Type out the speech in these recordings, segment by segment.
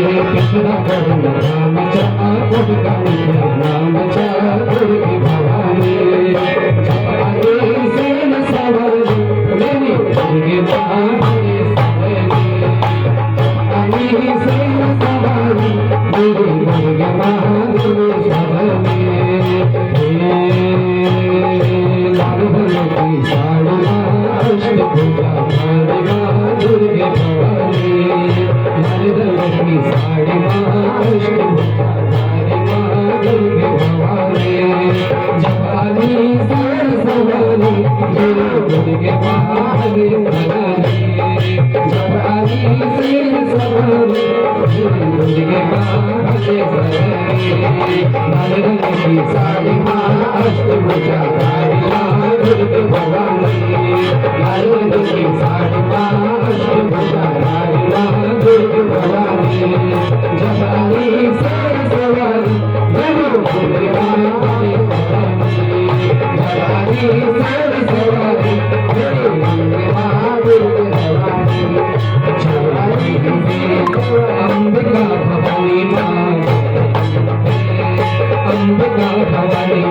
कृष्ण करुण रामच्या गुणगाणी रामच्या गुणगी भवानी जपाली सेन सवारी मेरी गुणगी भवानी जपाली सेन सवारी मेरी गुणगी भवानी लाल की साड़ी अष्टभुजा दुर्गे भवानी की साड़ी अष्टभुजा दुर्गे भवानी जपाली सेन सवारी दुर्गे भवानी जपाली सेन सवारी दुर्गे भवानी की साड़ी अष्टभुजा दुर्गे भवानी की साड़ी अष्टभुजा दुर्गे भवानी जपाली सेन सवारी दुर्गे भवानी जपाली सेन सवारी दुर्गे भवानी अंबिका भवानी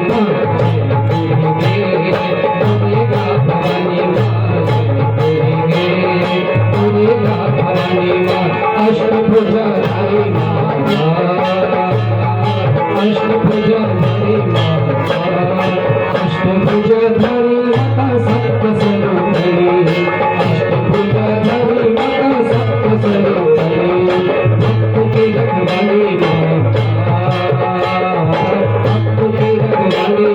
अंबिका भवानी अष्टभुजा अष्टभुजा अष्टभुजा धरी माता सप्त स्वरूपिणी अष्टभुजा धरी माता सप्त स्वरूपिणी भक्त की रखवाली भक्त की रखवाली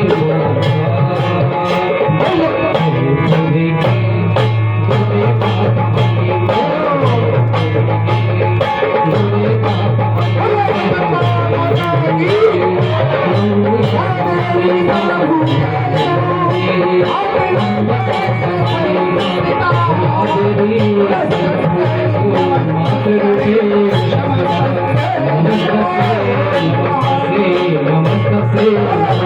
नमस्ते